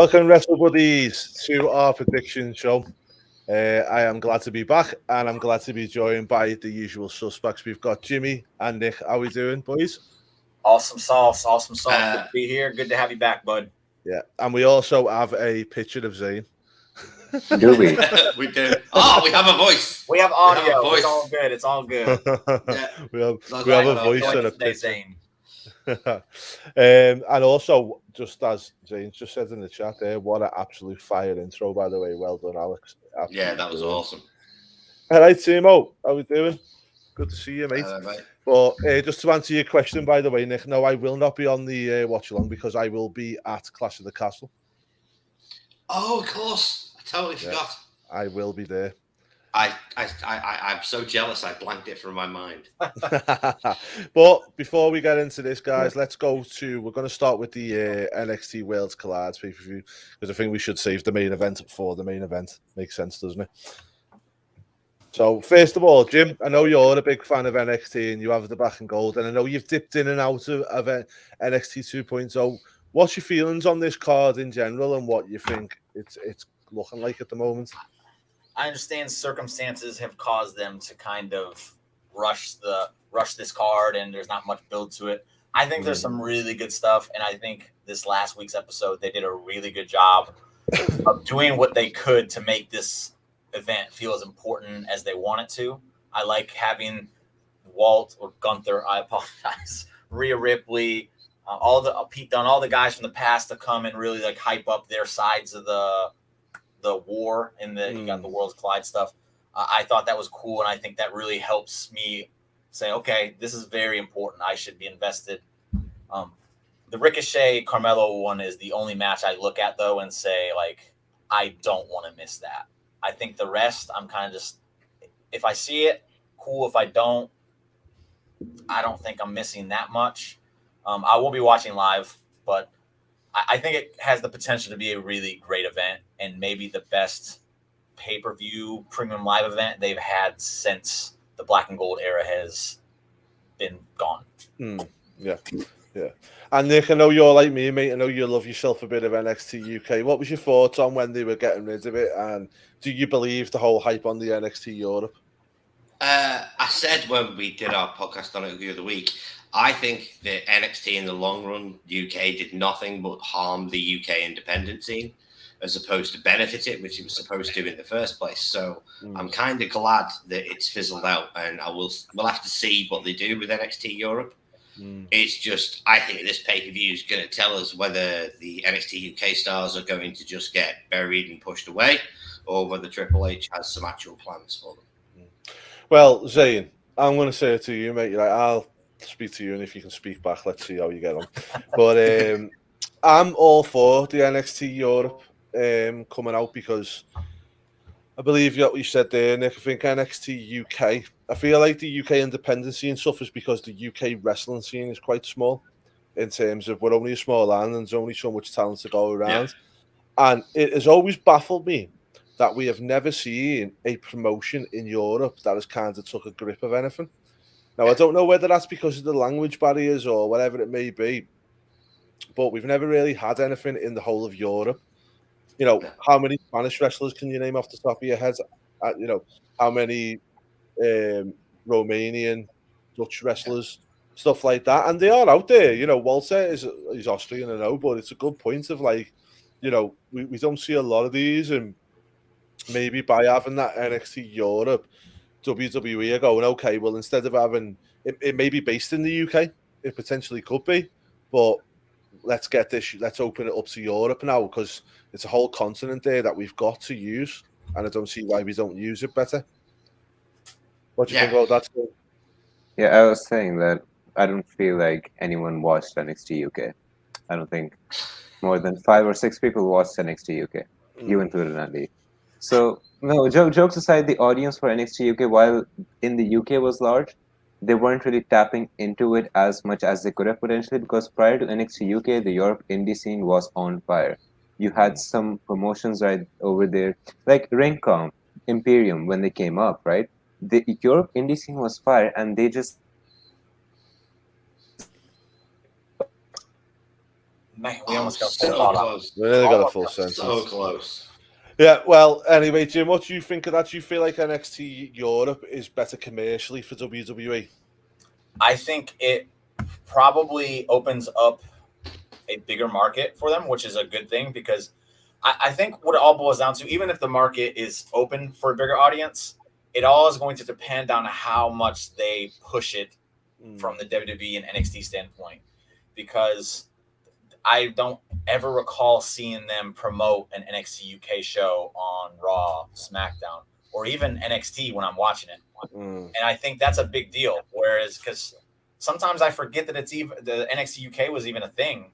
Welcome, Wrestle Buddies, to our prediction show. I am glad to be back, and I'm glad to be joined by the usual suspects. We've got Jimmy and Nick. How are we doing, boys? Awesome sauce. Good to be here. Good to have you back, bud. Yeah, and we also have a picture of Zane. Do we? We do. Oh, we have a voice. We have audio. It's all good. It's all good. Yeah. we have a voice and a picture. And also, just as Zane just said in the chat there, what an absolute fire intro, by the way. Well done, Alex. Absolutely yeah, that was awesome. All right, Timo, how we doing? Good to see you, mate. Mate. But just to answer your question, by the way, Nick, no, I will not be on the watch-along because I will be at Clash of the Castle. Oh, of course. I totally forgot. I will be there. I'm so jealous I blanked it from my mind. But before we get into this, guys, we're going to start with the NXT Worlds Collides pay-per-view because I think we should save the main event for the main event. Makes sense, doesn't it? So, first of all, Jim, I know you're a big fan of NXT and you have the black and gold, and I know you've dipped in and out of NXT 2.0. What's your feelings on this card in general and what you think it's looking like at the moment? I understand circumstances have caused them to kind of rush this card, and there's not much build to it. I think there's some really good stuff, and I think this last week's episode, they did a really good job of doing what they could to make this event feel as important as they want it to. I like having Walt or Gunther, I apologize, Rhea Ripley, Pete Dunne, all the guys from the past to come and really like hype up their sides of the war and you got the Worlds Collide stuff. I thought that was cool, and I think that really helps me say, okay, this is very important. I should be invested. The Ricochet Carmelo one is the only match I look at though and say like I don't want to miss that. I think the rest I'm kind of just, if I see it, cool. If I don't think I'm missing that much. I will be watching live, but I think it has the potential to be a really great event and maybe the best pay-per-view premium live event they've had since the black and gold era has been gone. Yeah. And Nick, I know you're like me, mate. I know you love yourself a bit of NXT UK. What was your thoughts on when they were getting rid of it? And do you believe the whole hype on the NXT Europe? I said when we did our podcast on it the other week, I think that NXT in the long run, UK did nothing but harm the UK independent scene as opposed to benefit it, which it was supposed to in the first place. So I'm kind of glad that it's fizzled out, and we'll have to see what they do with NXT Europe. It's just, I think this pay-per-view is going to tell us whether the NXT UK stars are going to just get buried and pushed away, or whether Triple H has some actual plans for them. Well, Zane, I'm going to say it to you, mate. I'll speak to you, and if you can speak back, let's see how you get on. But I'm all for the NXT Europe coming out because I believe what you said there, Nick. I think NXT UK, I feel like the UK independent scene suffers because the UK wrestling scene is quite small in terms of we're only a small land and there's only so much talent to go around. Yeah. And it has always baffled me that we have never seen a promotion in Europe that has kind of took a grip of anything. Now, I don't know whether that's because of the language barriers or whatever it may be, but we've never really had anything in the whole of Europe. You know, how many Spanish wrestlers can you name off the top of your head? You know, how many Romanian, Dutch wrestlers, stuff like that. And they are out there. You know, Walter is Austrian, I know, but it's a good point of like, you know, we don't see a lot of these, and maybe by having that NXT Europe, WWE are going, okay, well, instead of having it may be based in the UK, it potentially could be, but let's open it up to Europe now because it's a whole continent there that we've got to use, and I don't see why we don't use it better. What do you think about that? Yeah, I was saying that I don't feel like anyone watched NXT UK. I don't think more than 5 or 6 people watched NXT UK, you included, Andy. So, no, jokes aside, the audience for NXT UK, while in the UK was large, they weren't really tapping into it as much as they could have potentially, because prior to NXT UK, the Europe indie scene was on fire. You had some promotions right over there, like Ringcom, Imperium, when they came up, right? The Europe indie scene was fire, and they just Man, we almost got so full close. We nearly got a full sentence. So close. Yeah, well, anyway, Jim, what do you think of that? Do you feel like NXT Europe is better commercially for WWE? I think it probably opens up a bigger market for them, which is a good thing because I think what it all boils down to, even if the market is open for a bigger audience, it all is going to depend on how much they push it from the WWE and NXT standpoint. Because I don't ever recall seeing them promote an NXT UK show on Raw, SmackDown, or even NXT when I'm watching it. And I think that's a big deal. Whereas, because sometimes I forget that it's even the NXT UK was even a thing.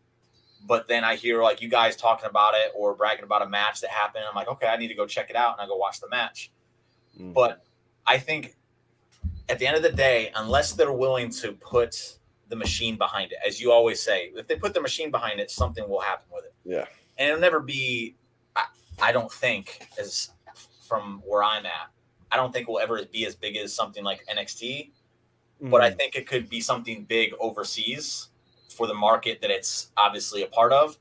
But then I hear like you guys talking about it or bragging about a match that happened. I'm like, okay, I need to go check it out, and I go watch the match. But I think at the end of the day, unless they're willing to put the machine behind it, as you always say, if they put the machine behind it, something will happen with it. Yeah, and it'll never be. I don't think, as from where I'm at, I don't think will ever be as big as something like NXT. But I think it could be something big overseas for the market that it's obviously a part of,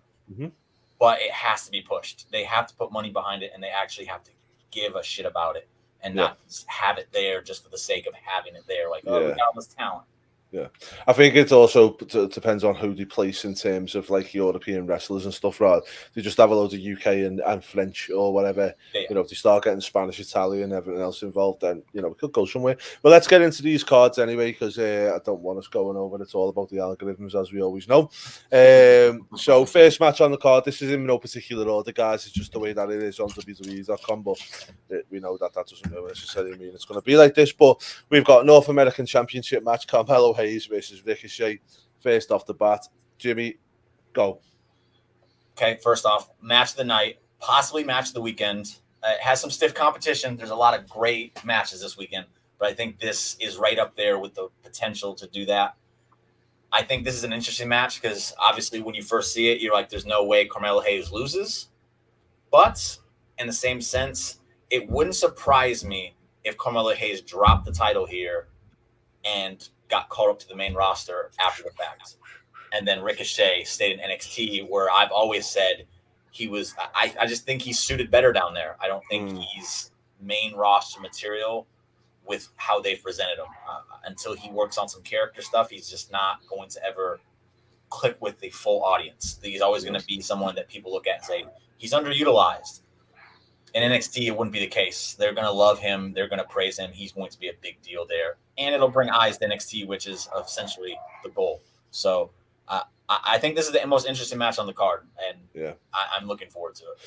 but it has to be pushed. They have to put money behind it, and they actually have to give a shit about it and not just have it there just for the sake of having it there. Like, oh, we got all this talent. Yeah, I think it also depends on who they place in terms of like European wrestlers and stuff, right? They just have a load of UK and French or whatever. You know, if they start getting Spanish, Italian, everything else involved, then, you know, we could go somewhere. But let's get into these cards anyway, because I don't want us going over. It's all about the algorithms, as we always know. So first match on the card, this is in no particular order, guys. It's just the way that it is on WWE.com, but we know that doesn't necessarily mean it's going to be like this. But we've got North American Championship match, Carmelo Hayes versus Ricochet. First off the bat, Jimmy, go. Okay, first off, match of the night, possibly match of the weekend. It has some stiff competition. There's a lot of great matches this weekend, but I think this is right up there with the potential to do that. I think this is an interesting match because obviously when you first see it, you're like, there's no way Carmelo Hayes loses. But in the same sense, it wouldn't surprise me if Carmelo Hayes dropped the title here and got called up to the main roster after the fact. And then Ricochet stayed in NXT, where I've always said he was – I just think he's suited better down there. I don't think he's main roster material with how they've presented him. Until he works on some character stuff, he's just not going to ever click with the full audience. He's always going to be someone that people look at and say, he's underutilized. In NXT, it wouldn't be the case. They're going to love him. They're going to praise him. He's going to be a big deal there. And it'll bring eyes to NXT, which is essentially the goal. So I think this is the most interesting match on the card, and I'm looking forward to it.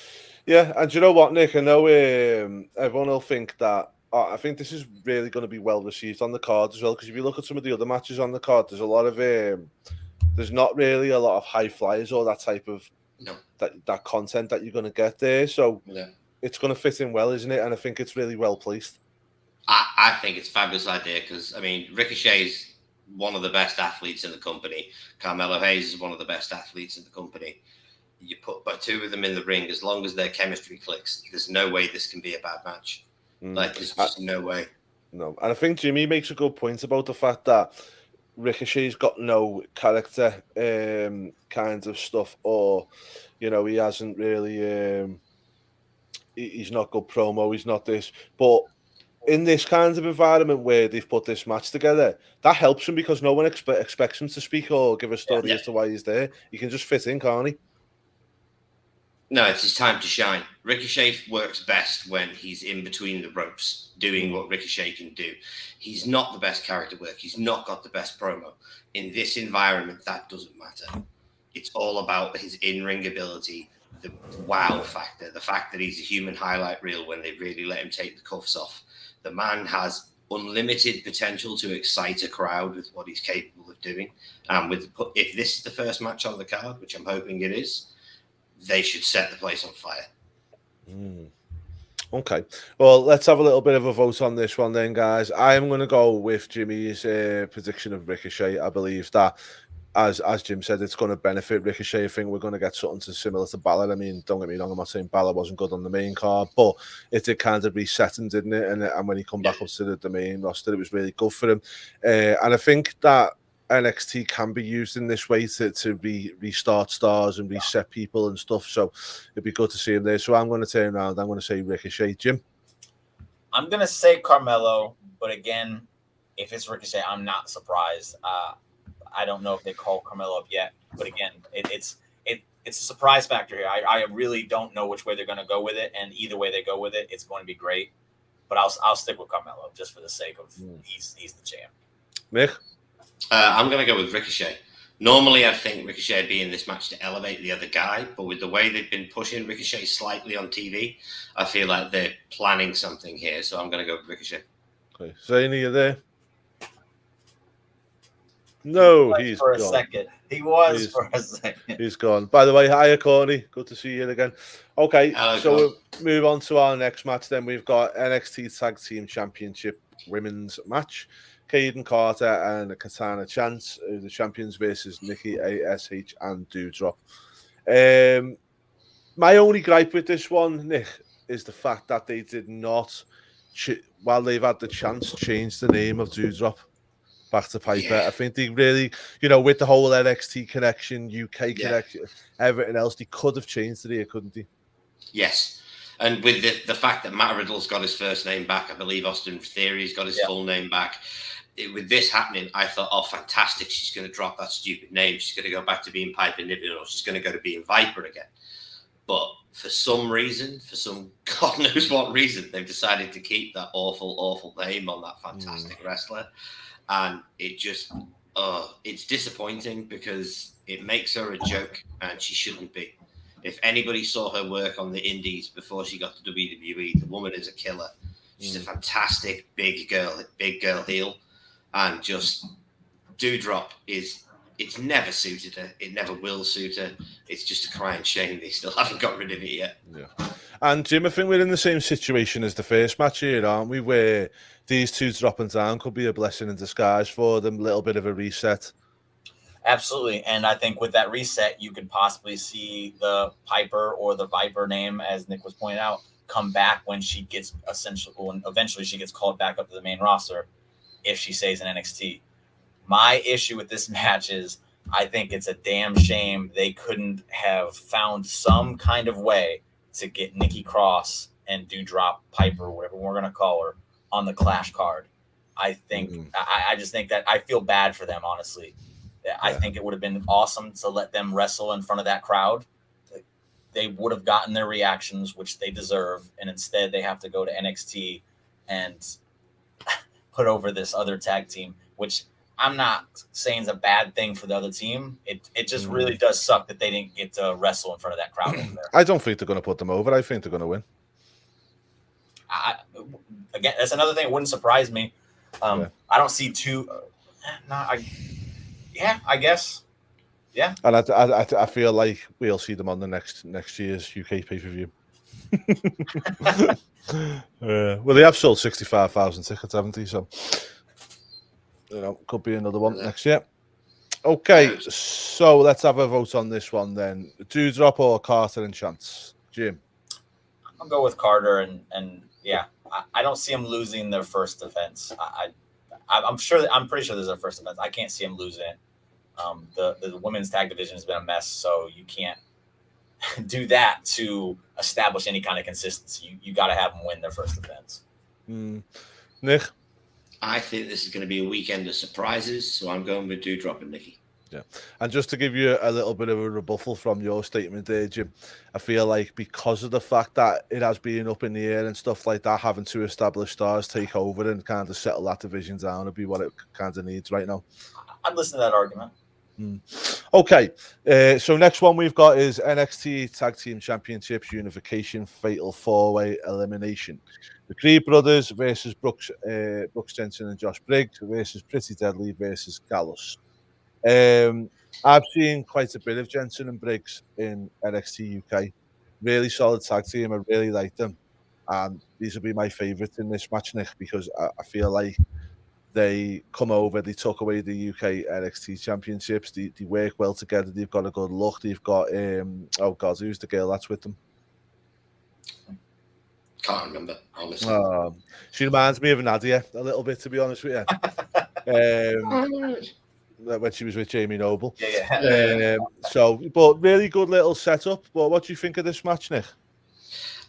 Yeah, and you know what, Nick? I know everyone will think that. I think this is really going to be well received on the card as well, because if you look at some of the other matches on the card, there's a lot of there's not really a lot of high flyers or that type of that content that you're going to get there. So it's going to fit in well, isn't it? And I think it's really well placed. I think it's a fabulous idea because, I mean, Ricochet is one of the best athletes in the company. Carmelo Hayes is one of the best athletes in the company. You put two of them in the ring, as long as their chemistry clicks, there's no way this can be a bad match. Like, there's just no way. No. And I think Jimmy makes a good point about the fact that Ricochet's got no character kinds of stuff, or, you know, he hasn't really... he's not good promo, he's not this. But in this kind of environment where they've put this match together, that helps him because no one expects him to speak or give a story as to why he's there. He can just fit in, can't he? No, it's his time to shine. Ricochet works best when he's in between the ropes doing what Ricochet can do. He's not the best character work. He's not got the best promo. In this environment, that doesn't matter. It's all about his in-ring ability, the wow factor, the fact that he's a human highlight reel when they really let him take the cuffs off. The man has unlimited potential to excite a crowd with what he's capable of doing. If this is the first match on the card, which I'm hoping it is, they should set the place on fire. Okay. Well, let's have a little bit of a vote on this one then, guys. I am going to go with Jimmy's prediction of Ricochet. I believe that, as Jim said, it's going to benefit Ricochet. I think we're going to get something similar to Balor. I mean, don't get me wrong, I'm not saying Balor wasn't good on the main card, but it did kind of reset him, didn't it? And when he come back up to the main roster, it was really good for him. And I think that NXT can be used in this way to restart stars and reset people and stuff. So it'd be good to see him there. So I'm going to turn around. I'm going to say Ricochet. Jim? I'm going to say Carmelo, but again, if it's Ricochet, I'm not surprised. I don't know if they call Carmelo up yet, but again, it's a surprise factor here. I really don't know which way they're going to go with it, and either way they go with it, it's going to be great. But I'll stick with Carmelo just for the sake of he's the champ. Mick? I'm going to go with Ricochet. Normally, I think Ricochet would be in this match to elevate the other guy, but with the way they've been pushing Ricochet slightly on TV, I feel like they're planning something here. So I'm going to go with Ricochet. Okay. Zane, are you there? No, he's for gone. A second. He was for a second. He's gone. By the way, hiya, Corny. Good to see you again. Okay, so we'll move on to our next match. Then we've got NXT Tag Team Championship Women's match. Kaden Carter and Katana Chance, the champions, versus Nikki ASH and Doudrop. My only gripe with this one, Nick, is the fact that they did not, while they've had the chance, change the name of Doudrop back to Piper. Yeah. I think they really, with the whole NXT connection, UK connection, everything else, they could have changed it here, couldn't they? Yes. And with the fact that Matt Riddle's got his first name back, I believe Austin Theory's got his full name back. With this happening, I thought, oh, fantastic. She's going to drop that stupid name. She's going to go back to being Piper Niven, or she's going to go to being Viper again. But for some reason, for some God knows what reason, they've decided to keep that awful, awful name on that fantastic wrestler. And it just, it's disappointing because it makes her a joke and she shouldn't be. If anybody saw her work on the indies before she got to WWE, the woman is a killer. She's a fantastic big girl heel. And just Doudrop it's never suited her. It never will suit her. It's just a crying shame they still haven't got rid of it yet. Yeah. And Jim, I think we're in the same situation as the first match here, aren't we? Where these two dropping down could be a blessing in disguise for them, a little bit of a reset. Absolutely. And I think with that reset, you could possibly see the Piper or the Viper name, as Nick was pointing out, come back when she gets eventually she gets called back up to the main roster if she stays in NXT. My issue with this match is I think it's a damn shame they couldn't have found some kind of way to get Nikki Cross and Doudrop, Piper, whatever we're going to call her, on the Clash card. I think I just think that I feel bad for them, honestly. I think it would have been awesome to let them wrestle in front of that crowd. They would have gotten their reactions, which they deserve, and instead they have to go to NXT and put over this other tag team, which I'm not saying is a bad thing for the other team. It just really does suck that they didn't get to wrestle in front of that crowd over there. I don't think they're going to put them over. I think they're going to win. Again, that's another thing that wouldn't surprise me. I don't see two. I guess. Yeah. And I feel like we'll see them on the next year's UK pay-per-view. Well, they have sold 65,000 tickets, haven't they? So, could be another one next year. Okay, so let's have a vote on this one then. Doudrop or Carter and Chance? Jim? I'll go with Carter, and I don't see him losing their first defense. I'm pretty sure there's a first defense. I can't see him losing it. The women's tag division has been a mess, so you can't do that to establish any kind of consistency. You got to have them win their first defense. Nick? I think this is going to be a weekend of surprises, so I'm going with Doudrop and Nikki. Yeah, and just to give you a little bit of a rebuttal from your statement there, Jim, I feel like because of the fact that it has been up in the air and stuff like that, having two established stars take over and kind of settle that division down would be what it kind of needs right now. I'd listen to that argument. Okay, so next one we've got is NXT Tag Team Championships Unification Fatal 4-Way Elimination. The Creed Brothers versus Brooks Jensen and Josh Briggs versus Pretty Deadly versus Gallus. I've seen quite a bit of Jensen and Briggs in NXT UK. Really solid tag team. I really like them. And these will be my favourites in this match, Nick, because I feel like they come over, they took away the UK NXT championships. They work well together. They've got a good look. They've got, who's the girl that's with them? Can't remember, honestly. She reminds me of Nadia a little bit, to be honest with you. when she was with Jamie Noble. Yeah. But really good little setup. But what do you think of this match, Nick?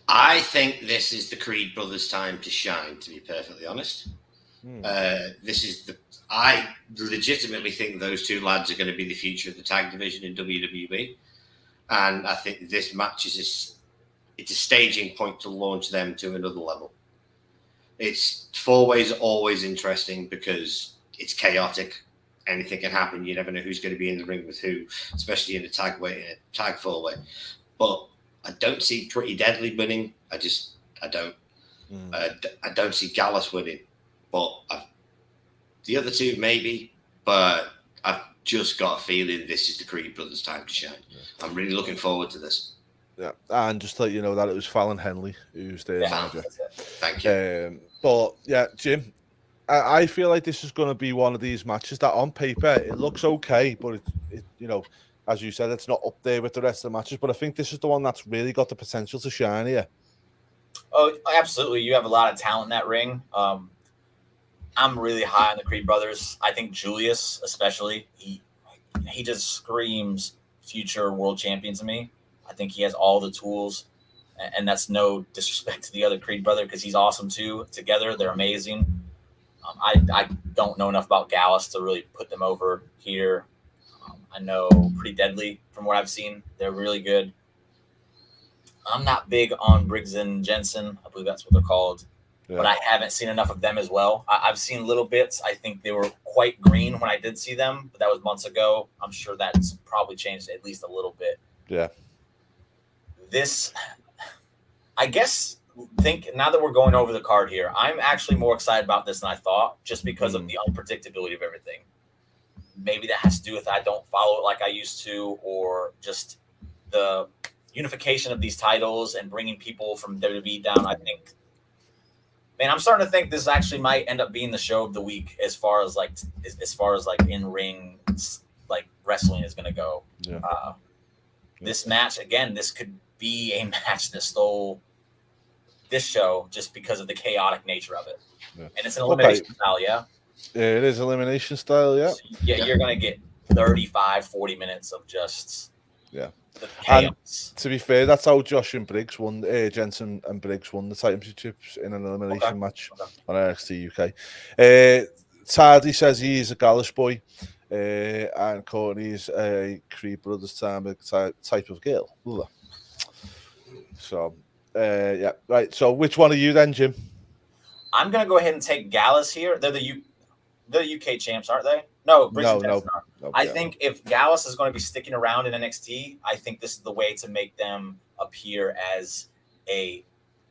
I think this is the Creed brothers' time to shine, to be perfectly honest. I legitimately think those two lads are going to be the future of the tag division in WWE. And I think this match it's a staging point to launch them to another level. It's 4-ways always interesting because it's chaotic. Anything can happen. You never know who's going to be in the ring with who, especially in a tag 4-way. But I don't see Pretty Deadly winning. I don't. I don't see Gallus winning. But the other two maybe. But I've just got a feeling this is the Creed brothers' time to shine. I'm really looking forward to this. Yeah, and just to let you know that it was Fallon Henley who's their manager. Thank you. But yeah, Jim, I feel like this is going to be one of these matches that on paper it looks okay, but it as you said, it's not up there with the rest of the matches. But I think this is the one that's really got the potential to shine here. Oh, absolutely! You have a lot of talent in that ring. I'm really high on the Creed brothers. I think Julius, especially, he just screams future world champion to me. I think he has all the tools, and that's no disrespect to the other Creed brother because he's awesome too. Together, they're amazing. I don't know enough about Gallus to really put them over here. I know Pretty Deadly from what I've seen. They're really good. I'm not big on Briggs and Jensen. I believe that's what they're called. Yeah. But I haven't seen enough of them as well. I've seen little bits. I think they were quite green when I did see them, but that was months ago. I'm sure that's probably changed at least a little bit. Yeah. This, I guess, now that we're going over the card here, I'm actually more excited about this than I thought just because of the unpredictability of everything. Maybe that has to do with I don't follow it like I used to, or just the unification of these titles and bringing people from WWE down. I think, man, I'm starting to think this actually might end up being the show of the week as far as in ring like wrestling is going to go. Yeah. This match again, this could be a match that stole this show just because of the chaotic nature of it. Yeah. And it's an elimination style, yeah? Yeah, it is elimination style, yeah. So, you're going to get 35, 40 minutes of just chaos. And to be fair, that's how Josh and Briggs won, Jensen and Briggs won the championships in an elimination match on NXT UK. Tardy says he's a Gallus boy, and Courtney's a Creed brothers type of girl. Ugh. So, yeah, right. So, which one are you then, Jim? I'm gonna go ahead and take Gallus here. They're the UK champs, aren't they? No, no. I think if Gallus is going to be sticking around in NXT, I think this is the way to make them appear as a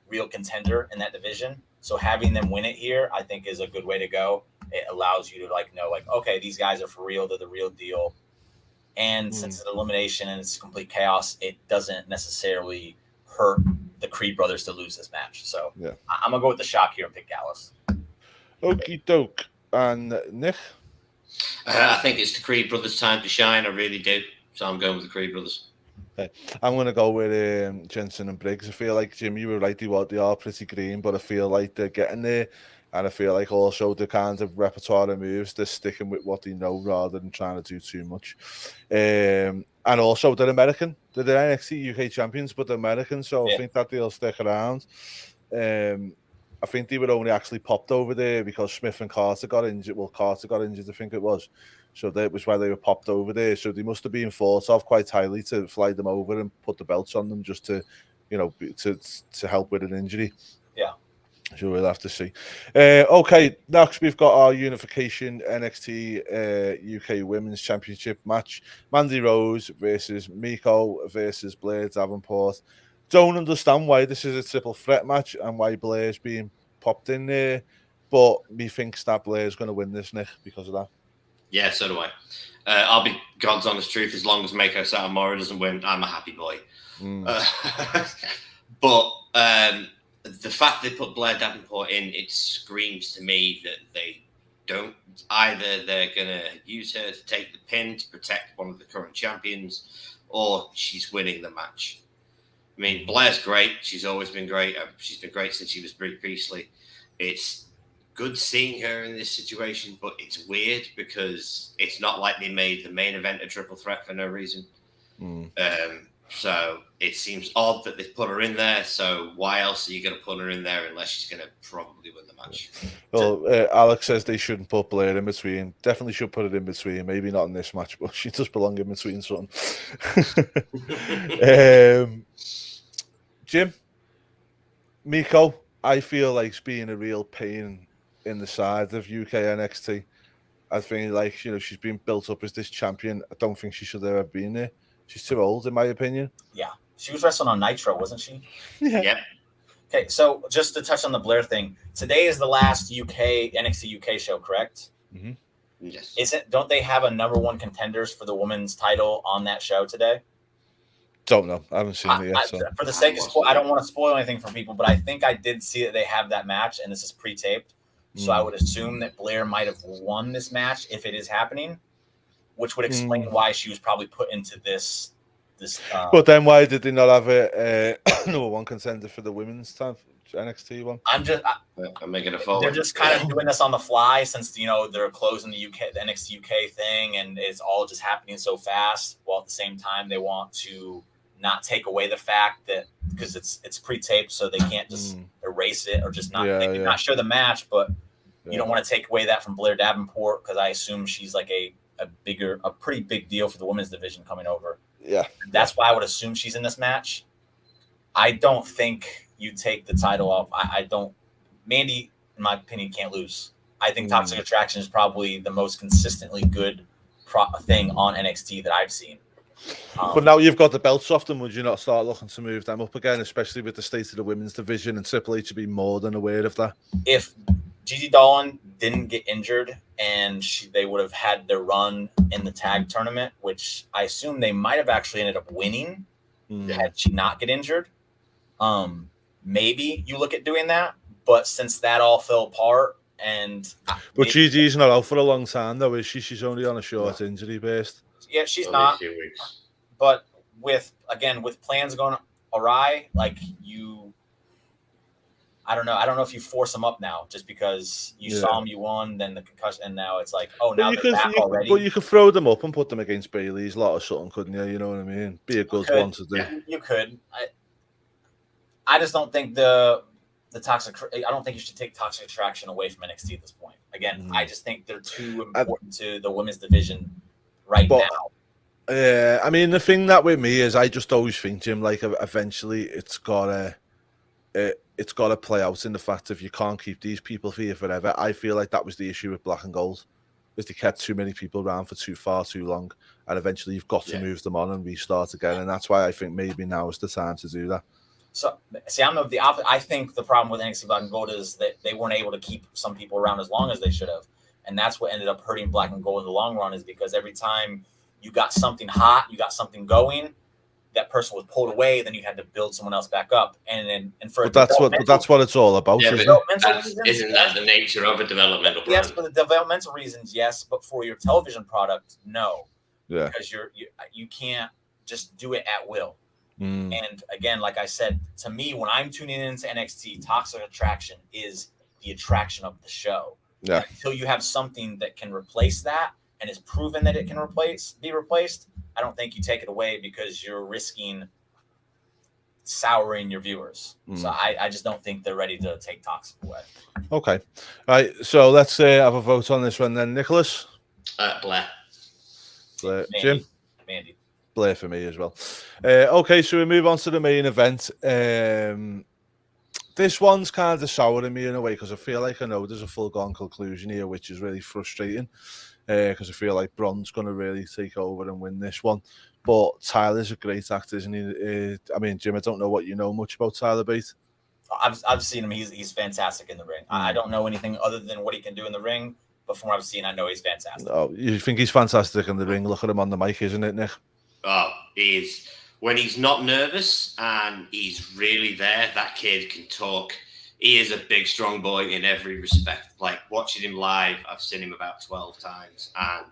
real contender in that division. So having them win it here, I think, is a good way to go. It allows you to know, okay, these guys are for real. They're the real deal. And since it's elimination and it's complete chaos, it doesn't necessarily hurt the Creed brothers to lose this match. So yeah. I'm going to go with the shock here and pick Gallus. Okie doke. And Nick? I think it's the Creed brothers' time to shine. I really do. So I'm going with the Creed brothers. Okay. I'm going to go with Jensen and Briggs. I feel like, Jim, you were right. They are pretty green, but I feel like they're getting there. And I feel like also the kind of repertoire of moves, they're sticking with what they know rather than trying to do too much. And also, they're American. They're the NXT UK champions, but they're American, so I think that they'll stick around. I think they were only actually popped over there because Smith and Carter got injured. Well, Carter got injured, I think it was. So that was why they were popped over there. So they must have been thought of quite highly to fly them over and put the belts on them just to, to help with an injury. Yeah. So we'll have to see. Okay, next we've got our Unification NXT UK Women's Championship match. Mandy Rose versus Miko versus Blair Davenport. Don't understand why this is a triple threat match and why Blair's being popped in there, but me thinks that Blair's going to win this, Nick, because of that. Yeah, so do I. I'll be God's honest truth. As long as Mako Satomura doesn't win, I'm a happy boy. But the fact they put Blair Davenport in, it screams to me that they don't. Either they're going to use her to take the pin to protect one of the current champions, or she's winning the match. I mean, Blair's great. She's always been great. She's been great since she was Beasley. It's good seeing her in this situation, but it's weird because it's not like they made the main event a triple threat for no reason. So it seems odd that they put her in there. So why else are you going to put her in there unless she's going to probably win the match? Well, Alex says they shouldn't put Blair in between. Definitely should put it in between. Maybe not in this match, but she does belong in between something. Jim, Miko, I feel like it's being a real pain in the side of UK NXT. I think, like, you know, she's been built up as this champion. I don't think she should have ever been there. She's too old, in my opinion. Yeah. She was wrestling on Nitro, wasn't she? Yeah. Yep. Okay, so just to touch on the Blair thing, today is the last NXT UK show, correct? Mm-hmm. Yes. Don't they have a number one contenders for the women's title on that show today? Don't know. I haven't seen it yet. So. For the sake of I don't want to spoil anything for people, but I think I did see that they have that match, and this is pre-taped. So I would assume that Blair might have won this match if it is happening, which would explain why she was probably put into this. But then why did they not have a number one contender for the women's time NXT one? I'm making a forward. They're just kind of doing this on the fly since they're closing the NXT UK thing, and it's all just happening so fast. While at the same time they want to not take away the fact that because it's pre-taped, so they can't just erase it or just not not show the match. But you don't want to take away that from Blair Davenport because I assume she's like a pretty big deal for the women's division coming over. Yeah, that's why I would assume she's in this match. I don't think you take the title off. I don't. Mandy, in my opinion, can't lose. I think Toxic Attraction is probably the most consistently good thing on NXT that I've seen. But now you've got the belts off them, would you not start looking to move them up again, especially with the state of the women's division, and Triple H to be more than aware of that? If Gigi Dolan didn't get injured and they would have had their run in the tag tournament, which I assume they might have actually ended up winning had she not get injured. Maybe you look at doing that, but since that all fell apart but Gigi's not out for a long time though, is she? She's only on a short injury based. Yeah, she's not. But with plans going awry, like I don't know if you force them up now just because you saw them, you won, then the concussion, and now it's like, oh, now they're back already. But you could throw them up and put them against Bailey's lot or something, couldn't you? You know what I mean? Be a good one to do. You could. I just don't think the toxic. I don't think you should take Toxic Attraction away from NXT at this point. Again, I just think they're too important to the women's division now. Yeah, I mean the thing that with me is I just always think, Jim, like eventually it's gotta play out in the fact if you can't keep these people here forever. I feel like that was the issue with Black and Gold, is they kept too many people around for far too long, and eventually you've got to move them on and restart again. And that's why I think maybe now is the time to do that. So, see, I'm of the opposite. I think the problem with NXT Black and Gold is that they weren't able to keep some people around as long as they should have, and that's what ended up hurting Black and Gold in the long run. Is because every time you got something hot, you got something going, that person was pulled away, then you had to build someone else back up, but that's what it's all about. Yeah, isn't that the nature of a developmental brand? Yes, for the developmental reasons, yes, but for your television product, no. Yeah, because you can't just do it at will. And again, like I said, to me, when I'm tuning into NXT, Toxic Attraction is the attraction of the show. Yeah. And until you have something that can replace that and is proven that it can be replaced, I don't think you take it away because you're risking souring your viewers. So I just don't think they're ready to take Toxic away. Okay. All right. So let's have a vote on this one then. Nicholas? Blair. Jim? Mandy. Blair for me as well. Okay, so we move on to the main event. This one's kind of souring me in a way because I feel like I know there's a full-gone conclusion here, which is really frustrating because I feel like Braun's going to really take over and win this one. But Tyler's a great actor, isn't he? I mean, Jim, I don't know what you know much about Tyler Bate. I've seen him. He's fantastic in the ring. I don't know anything other than what he can do in the ring, but from what I've seen, I know he's fantastic. Oh, you think he's fantastic in the ring? Look at him on the mic, isn't it, Nick? Oh, he is. When he's not nervous and he's really there, that kid can talk. He is a big, strong boy in every respect. Like watching him live, I've seen him about 12 times, and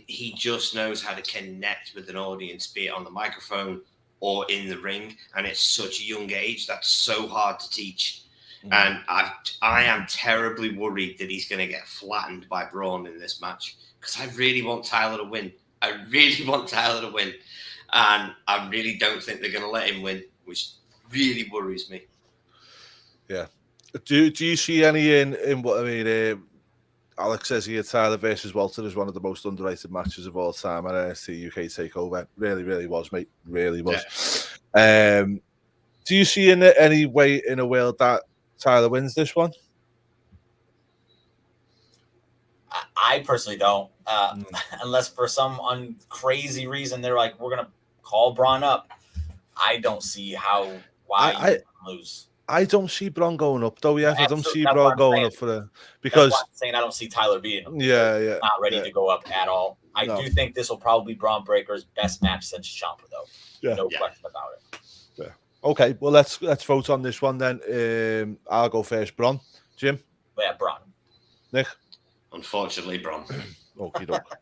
he just knows how to connect with an audience, be it on the microphone or in the ring. And it's such a young age that's so hard to teach. And I am terribly worried that he's going to get flattened by Braun in this match because I really want Tyler to win. And I really don't think they're going to let him win, which really worries me. Yeah. Do you see any in what I mean? Alex says here Tyler versus Walter is one of the most underrated matches of all time at NXT UK Takeover. Really, really was, mate. Really was. Yeah. Do you see in any way in a world that Tyler wins this one? I personally don't, unless for some crazy reason they're like, we're gonna call Braun up. I don't see why you lose. I don't see Braun going up though yet. I don't see Braun going up for the because that's why I'm saying I don't see Tyler beating him. Yeah. Not ready to go up at all. I do think this will probably be Braun Breaker's best match since Ciampa though. Yeah. No question about it. Yeah. Okay, well let's vote on this one then. I'll go first. Braun. Jim? Yeah, Braun. Nick? Unfortunately, Braun. Okie doke.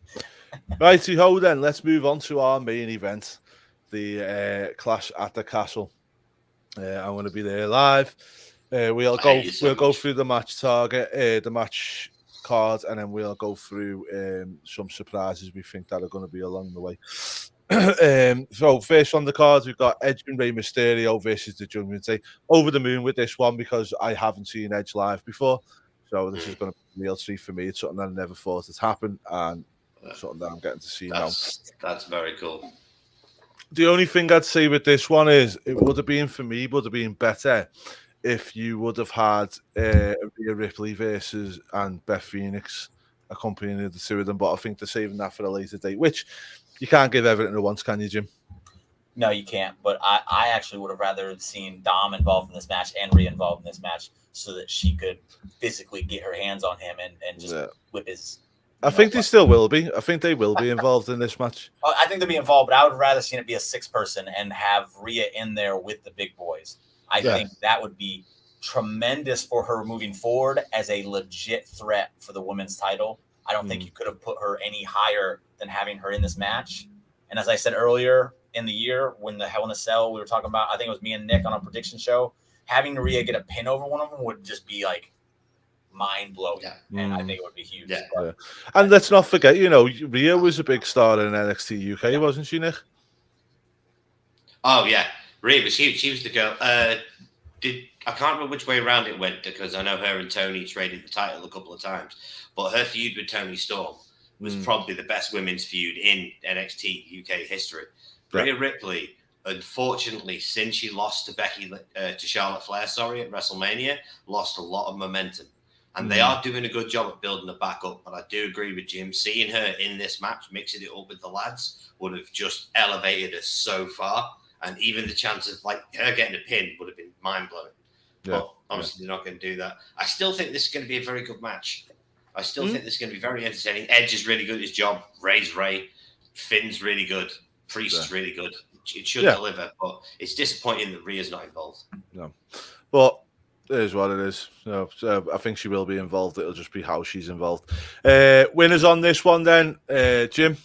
Righty-ho then, let's move on to our main event, the Clash at the Castle. I'm going to be there live. We'll go through the match target, the match card, and then we'll go through some surprises we think that are going to be along the way. So first on the cards, we've got Edge and Rey Mysterio versus the Judgment Day. Over the moon with this one because I haven't seen Edge live before. So this is going to be a real treat for me. It's something I never thought had happened, and something that I'm getting to see now. That's very cool. The only thing I'd say with this one is it would have been better if you would have had Rhea Ripley versus and Beth Phoenix accompanying the two of them, but I think they're saving that for a later date, which you can't give everything at once, can you, Jim? No, you can't. But I actually would have rather seen Dom involved in this match and Rhea involved in this match so that she could physically get her hands on him and just whip his... I think they still will be. I think they will be involved in this match. I think they'll be involved, but I would rather seen it be a 6-person and have Rhea in there with the big boys. I think that would be tremendous for her moving forward as a legit threat for the women's title. I don't think you could have put her any higher than having her in this match. And as I said earlier in the year, when the Hell in a Cell we were talking about, I think it was me and Nick on a prediction show, having Rhea get a pin over one of them would just be like mind-blowing. And I think it would be huge. Yeah. And let's not forget, Rhea was a big star in NXT UK, wasn't she, Nick? Oh, yeah. Rhea was huge. She was the girl. I can't remember which way around it went because I know her and Tony traded the title a couple of times. But her feud with Tony Storm was probably the best women's feud in NXT UK history. Rhea Ripley, unfortunately, since she lost to Charlotte Flair, at WrestleMania, lost a lot of momentum. And they are doing a good job at building the back up. But I do agree with Jim. Seeing her in this match, mixing it up with the lads, would have just elevated us so far. And even the chance of her getting a pin would have been mind-blowing. Yeah. But obviously, they're not going to do that. I still think this is going to be a very good match. I still think this is going to be very entertaining. Edge is really good at his job. Ray's Ray. Finn's really good. Priest's really good. It should deliver, but it's disappointing that Rhea's not involved. No. But it is what it is. So I think she will be involved. It'll just be how she's involved. Winners on this one then, Jim?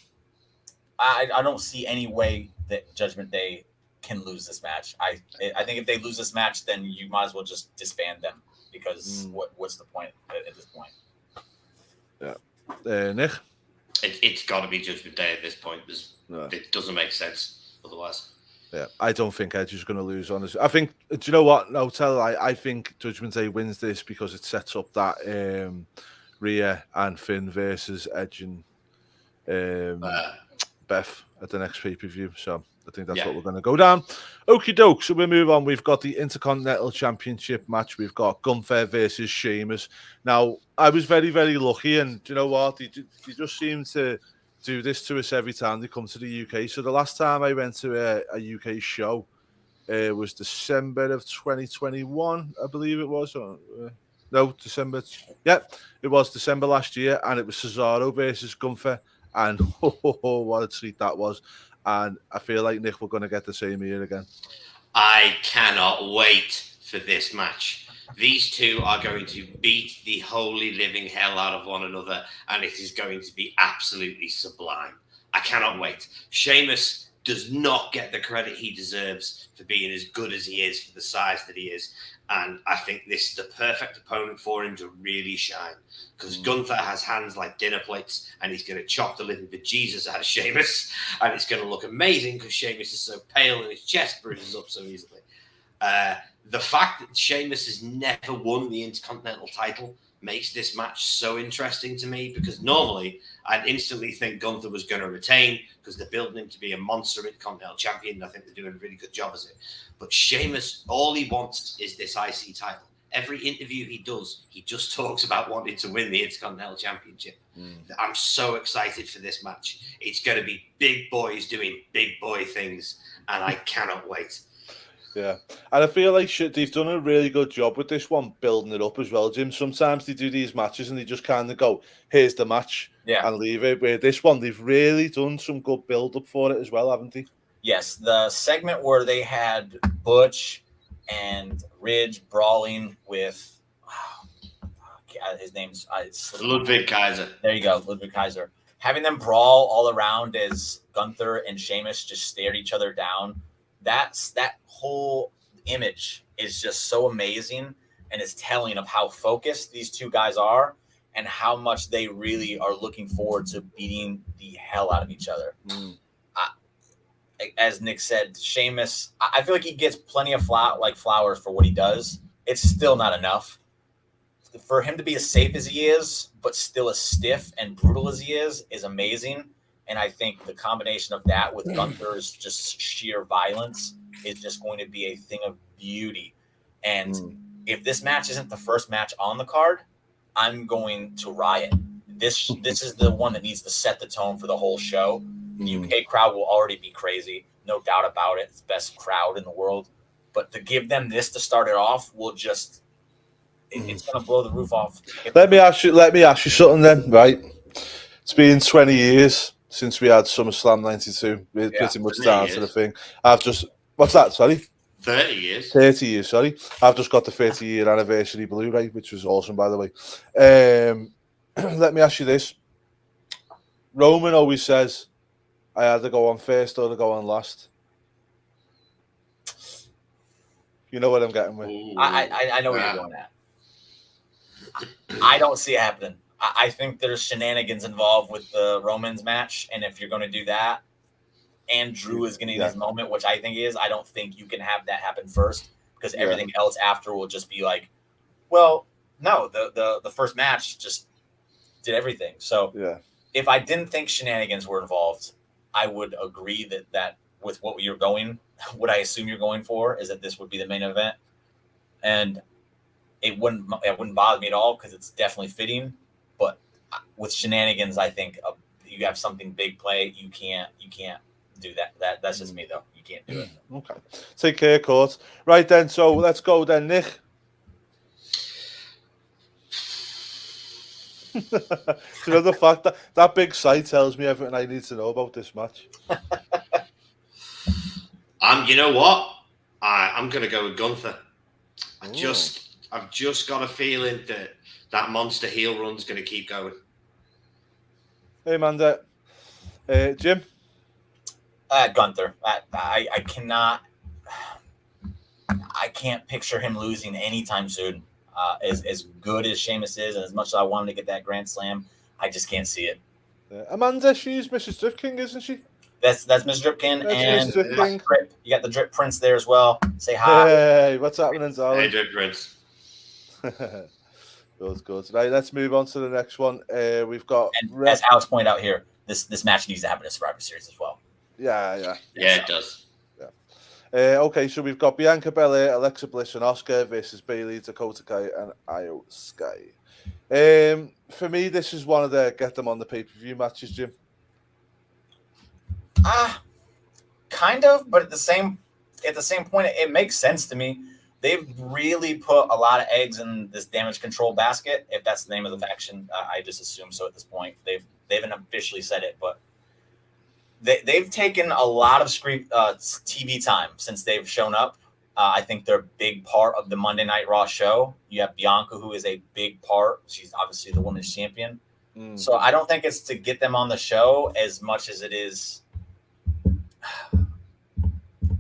I don't see any way that Judgment Day can lose this match. I think if they lose this match, then you might as well just disband them because what's the point at this point? Yeah. Nick? It's got to be Judgment Day at this point. It doesn't make sense otherwise. Yeah, I don't think Edge is going to lose on this. I think, do you know what? No, I think Judgment Day wins this because it sets up that Rhea and Finn versus Edge and Beth at the next pay-per-view. So I think that's what we're going to go down. Okie doke. So we move on. We've got the Intercontinental Championship match. We've got Gunther versus Sheamus. Now, I was very, very lucky, and do you know what? They just seem to do this to us every time they come to the UK. So the last time I went to a UK show was December of 2021, I believe it was. No, December. Yeah, it was December last year, and it was Cesaro versus Gunther. And what a treat that was. And I feel like, Nick, we're going to get the same here again. I cannot wait for this match. These two are going to beat the holy living hell out of one another, and it is going to be absolutely sublime. I cannot wait. Sheamus does not get the credit he deserves for being as good as he is, for the size that he is. And I think this is the perfect opponent for him to really shine, because Gunther has hands like dinner plates, and he's going to chop the living bejesus out of Sheamus, and it's going to look amazing because Sheamus is so pale and his chest bruises up so easily. The fact that Sheamus has never won the Intercontinental title makes this match so interesting to me, because normally I'd instantly think Gunther was going to retain because they're building him to be a monster Intercontinental champion, and I think they're doing a really good job as it. But Sheamus, all he wants is this IC title. Every interview he does, he just talks about wanting to win the Intercontinental Championship. I'm so excited for this match. It's going to be big boys doing big boy things, and I cannot wait. Yeah, and I feel like they've done a really good job with this one, building it up as well, Jim. Sometimes they do these matches and they just kind of go, here's the match, and leave it. Where this one, they've really done some good build-up for it as well, haven't they? Yes, the segment where they had Butch and Ridge brawling with, his name's Ludwig Kaiser. There you go, Ludwig Kaiser. Having them brawl all around as Gunther and Sheamus just stare at each other down. That whole image is just so amazing, and is telling of how focused these two guys are and how much they really are looking forward to beating the hell out of each other. As Nick said, Sheamus, I feel like he gets plenty of flowers for what he does. It's still not enough. For him to be as safe as he is, but still as stiff and brutal as he is amazing. And I think the combination of that with Gunther's just sheer violence is just going to be a thing of beauty. And if this match isn't the first match on the card, I'm going to riot. This is the one that needs to set the tone for the whole show. The UK crowd will already be crazy, no doubt about it. It's the best crowd in the world. But to give them this to start it off will just it's going to blow the roof off. Let me ask you something then, right? It's been 20 years since we had SummerSlam 92. We're pretty much down to the thing. What's that, sorry? 30 years. 30 years, sorry. I've just got the 30-year anniversary Blu-ray, which was awesome, by the way. Let me ask you this. Roman always says, I either go on first or to go on last. You know what I'm getting with. I know where you're going at. I don't see it happening. I think there's shenanigans involved with the Romans match, and if you're going to do that, and Drew is going to get his moment, which I think he is, I don't think you can have that happen first, because everything else after will just be like, well, no, the first match just did everything. So if I didn't think shenanigans were involved, I would agree that with what you're going, what I assume you're going for is that this would be the main event, and it wouldn't bother me at all because it's definitely fitting. But with shenanigans, I think you have something big play. You can't do that. That's just me though. You can't do it. Okay. Take care, Court. Right then. So let's go then, Nick. You know the fact that big site tells me everything I need to know about this match. You know what? I'm going to go with Gunther. I've just got a feeling that monster heel run's going to keep going. Hey, Mandy. Jim? Gunther. I can't picture him losing anytime soon. As good as Sheamus is, and as much as I want him to get that Grand Slam, I just can't see it. Amanda, she's Mrs. Drip King, isn't she? That's Mrs. Drip King, and Drip King. You got the Drip Prince there as well. Say hi. Hey, what's happening, darling? Hey, Drip Prince. Good. Right, let's move on to the next one. We've got, and as Alex pointed out here, this match needs to happen in Survivor Series as well. Yeah, it does. Okay, so we've got Bianca Belair, Alexa Bliss, and Asuka versus Bayley, Dakota Kai, and Io Sky. For me, this is one of the get them on the pay-per-view matches, Jim. Kind of, but at the same point, it makes sense to me. They've really put a lot of eggs in this damage control basket. If that's the name of the faction, I just assume so at this point. They haven't officially said it, but they've taken a lot of TV time since they've shown up. I think they're a big part of the Monday Night Raw show. You have Bianca, who is a big part. She's obviously the women's champion. So I don't think it's to get them on the show as much as it is.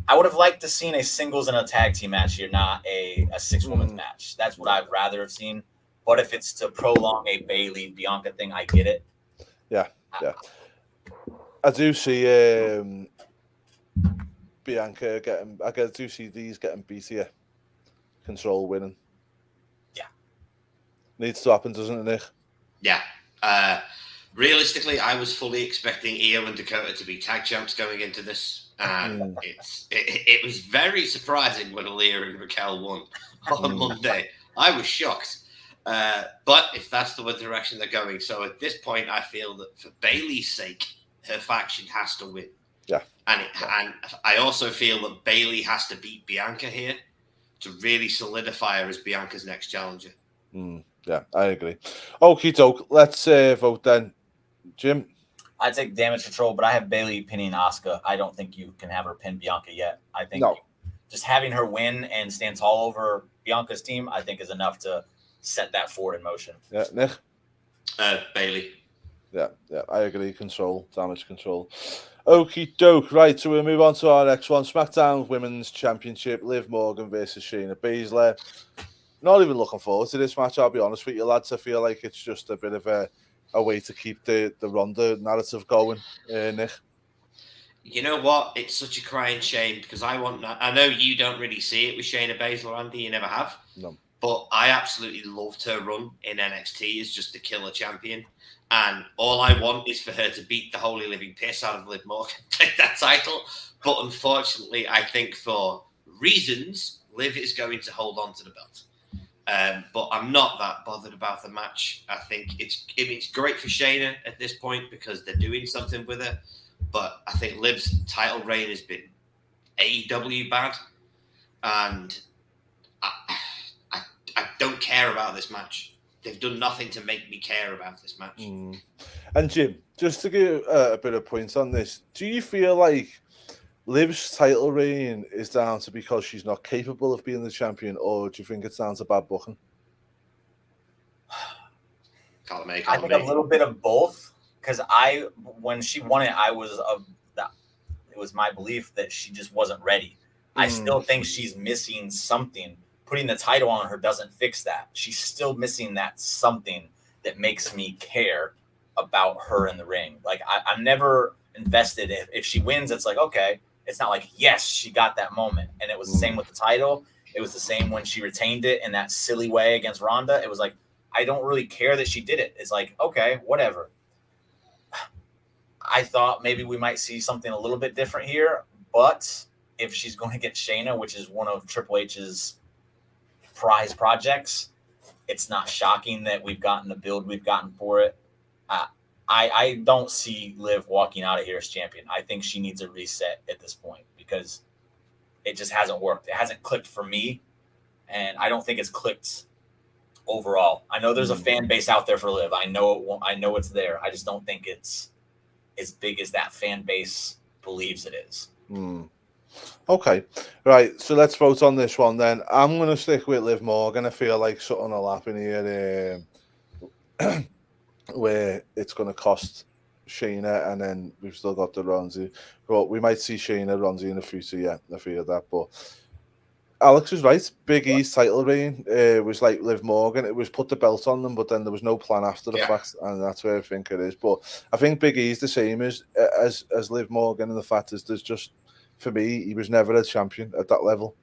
I would have liked to seen a singles and a tag team match here, not a 6-woman match. That's what I'd rather have seen. But if it's to prolong a Bayley Bianca thing, I get it. Yeah. I do see Bianca getting. I do see these getting beat here. Control winning. Yeah. Needs to happen, doesn't it, Nick? Yeah. Realistically, I was fully expecting Io and Dakota to be tag champs going into this. And it was very surprising when Aaliyah and Raquel won on Monday. I was shocked. But if that's the direction they're going, so at this point, I feel that for Bayley's sake, her faction has to win. Yeah. And I also feel that Bayley has to beat Bianca here to really solidify her as Bianca's next challenger. Yeah, I agree. Okie doke. Let's vote then. Jim? I take Damage Control, but I have Bayley pinning Asuka. I don't think you can have her pin Bianca yet. I think just having her win and stand tall over Bianca's team, I think is enough to set that forward in motion. Yeah, Nick? Bayley. Yeah, I agree. Control, Damage Control. Okie doke. Right, so we'll move on to our next one. SmackDown Women's Championship. Liv Morgan versus Sheena Beasley. Not even looking forward to this match, I'll be honest with you, lads. I feel like it's just a bit of a way to keep the Ronda narrative going, Nick. You know what? It's such a crying shame because I know you don't really see it with Shayna Baszler, Andy. You never have. No. But I absolutely loved her run in NXT as just a killer champion. And all I want is for her to beat the holy living piss out of Liv Morgan, take that title. But unfortunately, I think for reasons, Liv is going to hold on to the belt. But I'm not that bothered about the match. I think it's great for Shayna at this point because they're doing something with her. But I think Liv's title reign has been AEW bad. And I don't care about this match. They've done nothing to make me care about this match. And Jim, just to give a bit of points on this, do you feel like Liv's title reign is down to because she's not capable of being the champion, or do you think it's down to bad booking? I think a little bit of both. Because when she won it, it was my belief that she just wasn't ready. I still think she's missing something. Putting the title on her doesn't fix that. She's still missing that something that makes me care about her in the ring. Like I'm never invested. If she wins, it's like, okay. It's not like, yes, she got that moment. And it was the same with the title. It was the same when she retained it in that silly way against Ronda. It was like, I don't really care that she did it. It's like, okay, whatever. I thought maybe we might see something a little bit different here. But if she's going to get Shayna, which is one of Triple H's prize projects, it's not shocking that we've gotten the build we've gotten for it. I don't see Liv walking out of here as champion. I think she needs a reset at this point because it just hasn't worked. It hasn't clicked for me, and I don't think it's clicked overall. I know there's a fan base out there for Liv. I know it's there. I just don't think it's as big as that fan base believes it is. Okay, right. So let's vote on this one then. I'm going to stick with Liv Morgan. I feel like something will happen here where it's going to cost Sheena, and then we've still got the Ronzi. But we might see Sheena Ronzi in the future. Yeah, I feel that. But Alex is right. Big E's title reign was like Liv Morgan. It was put the belt on them, but then there was no plan after the fact, and that's where I think it is. But I think Big E's the same as Liv Morgan, and the fact is there's just, for me, he was never a champion at that level.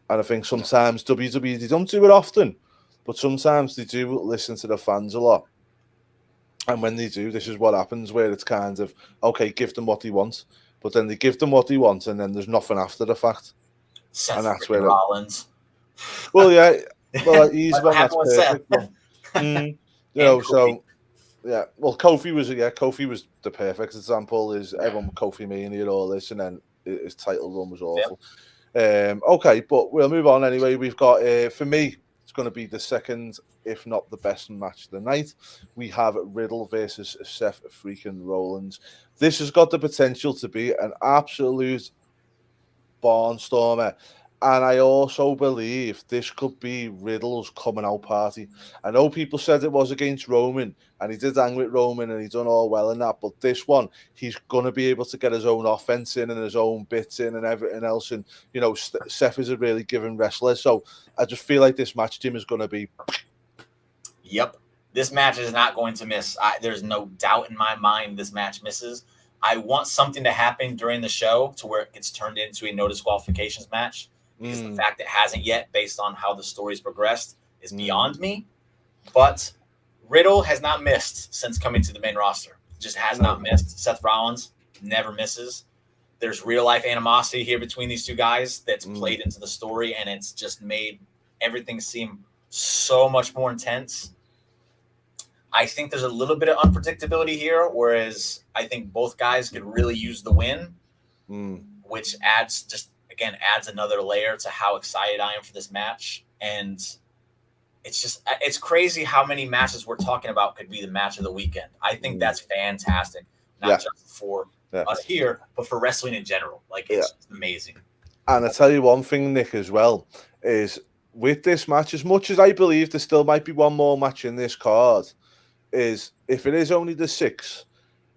And I think sometimes WWE, they don't do it often, but sometimes they do listen to the fans a lot. And when they do, this is what happens, where it's kind of, okay, give them what they want. But then they give them what they want, and then there's nothing after the fact. Seth and that's where Rollins. Well, yeah. Well, he's one that's perfect. You know, so, yeah. Well, Kofi was the perfect example. Is everyone with Kofi Mania and all this, and then his title run was awful. Okay, but we'll move on anyway. We've got, for me, it's going to be the second, if not the best match of the night. We have Riddle versus Seth freaking Rollins. This has got the potential to be an absolute barnstormer. And I also believe this could be Riddle's coming out party. I know people said it was against Roman, and he did hang with Roman, and he done all well in that. But this one, he's going to be able to get his own offense in and his own bits in and everything else. And, you know, Seth is a really giving wrestler. So I just feel like this match, Jim, is going to be... Yep. This match is not going to miss. There's no doubt in my mind this match misses. I want something to happen during the show to where it gets turned into a no disqualifications match. Because the fact it hasn't yet, based on how the story's progressed, is beyond me. But Riddle has not missed since coming to the main roster. Just has not missed. Seth Rollins never misses. There's real life animosity here between these two guys that's played into the story, and it's just made everything seem so much more intense. I think there's a little bit of unpredictability here, whereas I think both guys could really use the win, which adds another layer to how excited I am for this match. And it's crazy how many matches we're talking about could be the match of the weekend. I think that's fantastic, not just for us here, but for wrestling in general. Like, it's amazing. And I tell you one thing, Nick, as well, is with this match, as much as I believe there still might be one more match in this card, is if it is only the 6,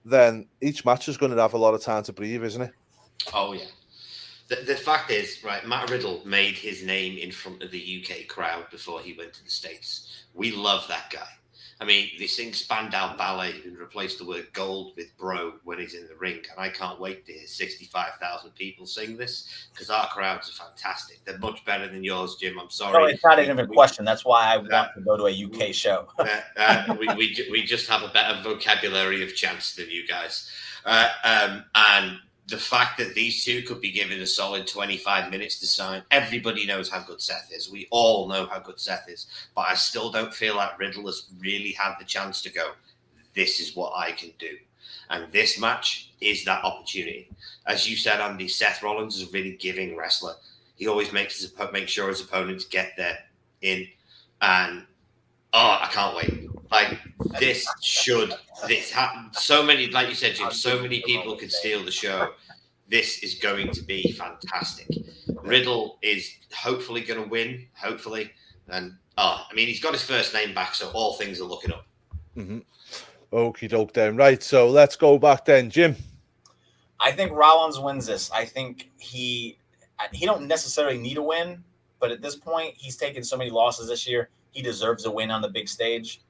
then each match is going to have a lot of time to breathe, isn't it? Oh, yeah. The fact is, right, Matt Riddle made his name in front of the UK crowd before he went to the States. We love that guy. I mean, they sing Spandau Ballet and replace the word gold with bro when he's in the ring. And I can't wait to hear 65,000 people sing this, because our crowds are fantastic. They're much better than yours, Jim. I'm sorry. No, it's not even a question. That's why I want to go to a UK show. we just have a better vocabulary of chants than you guys. And the fact that these two could be given a solid 25 minutes to sign, everybody knows how good Seth is. We all know how good Seth is. But I still don't feel like Riddle has really had the chance to go, this is what I can do. And this match is that opportunity. As you said, Andy, Seth Rollins is a really giving wrestler. He always makes sure his opponents get there in. And, I can't wait. Like, so many, like you said, Jim, so many people could steal the show. This is going to be fantastic. Riddle is hopefully going to win, hopefully. And, I mean, he's got his first name back, so all things are looking up. Okie doke then. Right, so let's go back then. Jim? I think Rollins wins this. I think he don't necessarily need a win, but at this point, he's taken so many losses this year. He deserves a win on the big stage.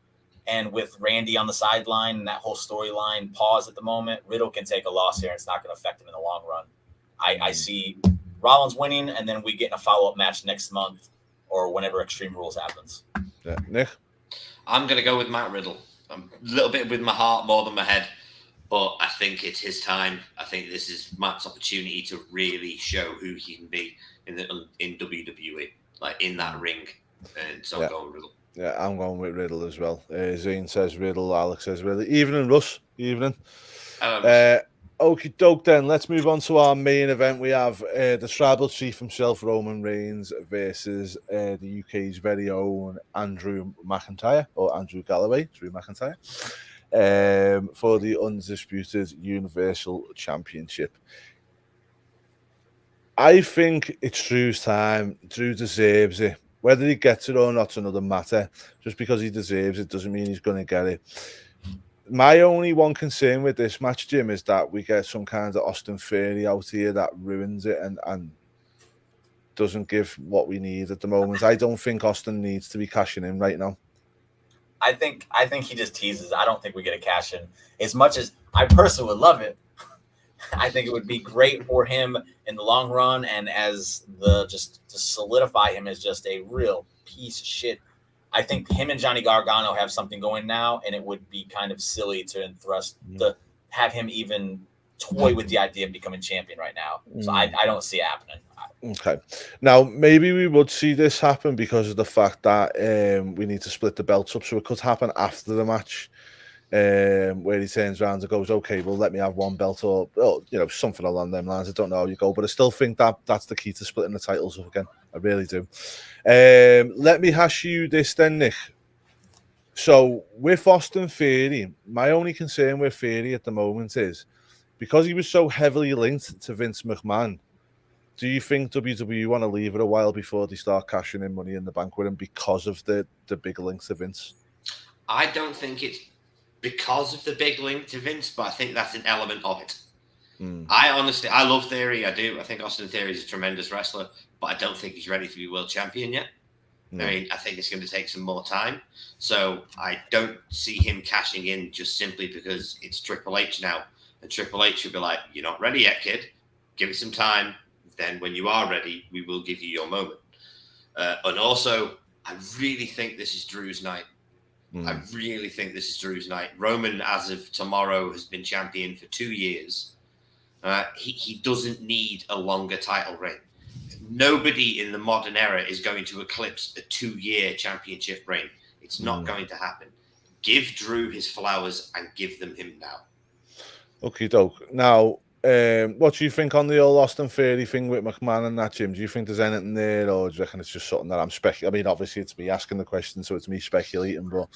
And with Randy on the sideline and that whole storyline pause at the moment, Riddle can take a loss here. And it's not going to affect him in the long run. I see Rollins winning, and then we get in a follow-up match next month or whenever Extreme Rules happens. Yeah. Nick? I'm going to go with Matt Riddle. I'm a little bit with my heart more than my head, but I think it's his time. I think this is Matt's opportunity to really show who he can be in WWE, like in that ring. And so I'm going with Riddle. Yeah, I'm going with Riddle as well. Zane says Riddle, Alex says Riddle. Evening, Russ. Evening. Okie doke then. Let's move on to our main event. We have the Tribal Chief himself, Roman Reigns, versus the UK's very own Andrew McIntyre, or Andrew Galloway, Drew McIntyre, for the Undisputed Universal Championship. I think it's Drew's time. Drew deserves it. Whether he gets it or not's another matter. Just because he deserves it doesn't mean he's going to get it. My only one concern with this match, Jim, is that we get some kind of Austin Ferry out here that ruins it and doesn't give what we need at the moment. I don't think Austin needs to be cashing in right now. I think he just teases. I don't think we get a cash in. As much as I personally would love it, I think it would be great for him in the long run, and as just to solidify him as just a real piece of shit. I think him and Johnny Gargano have something going now, and it would be kind of silly to have him even toy with the idea of becoming champion right now. So I don't see it happening. Okay. Now, maybe we would see this happen because of the fact that we need to split the belts up, so it could happen after the match. Where he turns around and goes, okay, well, let me have one belt or something along them lines. I don't know how you go, but I still think that's the key to splitting the titles up again. I really do. Let me hash you this then, Nick. So with Austin Theory, my only concern with Theory at the moment is because he was so heavily linked to Vince McMahon, Do you think WWE want to leave it a while before they start cashing in Money in the Bank with him because of the big link to Vince? I don't think it's because of the big link to Vince, but I think that's an element of it. I love Theory. I do. I think Austin Theory is a tremendous wrestler, but I don't think he's ready to be world champion yet. I mean, I think it's going to take some more time. So I don't see him cashing in just simply because it's Triple H now. And Triple H will be like, "You're not ready yet, kid. Give it some time. Then when you are ready, we will give you your moment." And also, I really think this is Drew's night. I really think this is Drew's night. Roman, as of tomorrow, has been champion for 2 years. He doesn't need a longer title reign. Nobody in the modern era is going to eclipse a 2-year championship reign. It's not going to happen. Give Drew his flowers and give them him now. Okay, doke. Now, what do you think on the old Austin Theory thing with McMahon and that, Jim? Do you think there's anything there, or do you reckon it's just something that I'm speculating? I mean, obviously, it's me asking the question, so it's me speculating, but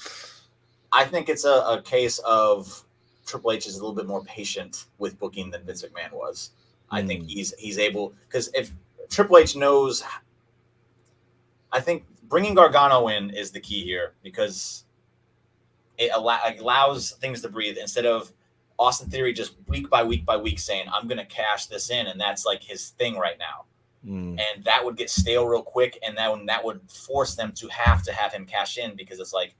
I think it's a case of Triple H is a little bit more patient with booking than Vince McMahon was. I think he's able, because if Triple H knows, I think bringing Gargano in is the key here, because it allows things to breathe instead of Austin Theory just week by week saying, "I'm going to cash this in," and that's like his thing right now. And that would get stale real quick, and that would force them to have him cash in, because it's like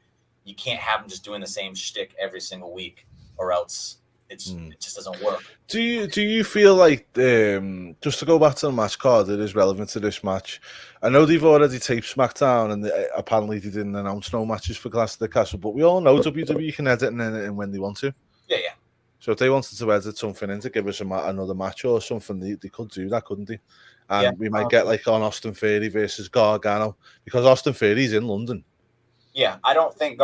you can't have him just doing the same shtick every single week, or else it just doesn't work. Do you feel like, just to go back to the match card, it is relevant to this match? I know they've already taped Smackdown, and apparently they didn't announce no matches for Clash of the Castle, but we all know WWE can edit in when they want to. Yeah. So if they wanted to edit something in to give us another match or something, they could do that, couldn't they? And we might get like on Austin Ferry versus Gargano, because Austin Ferry's in London. Yeah, I don't think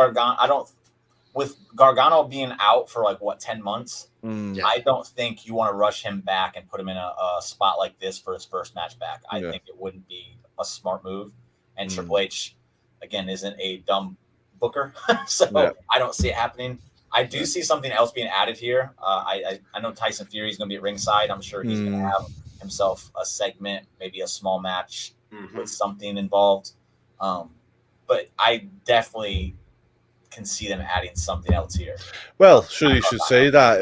with Gargano being out for 10 months, I don't think you want to rush him back and put him in a spot like this for his first match back. I think it wouldn't be a smart move. And Triple H, again, isn't a dumb booker, so I don't see it happening. I do see something else being added here. I know Tyson Fury is going to be at ringside. I'm sure he's going to have himself a segment, maybe a small match with something involved. But I definitely can see them adding something else here. Well, you should say that.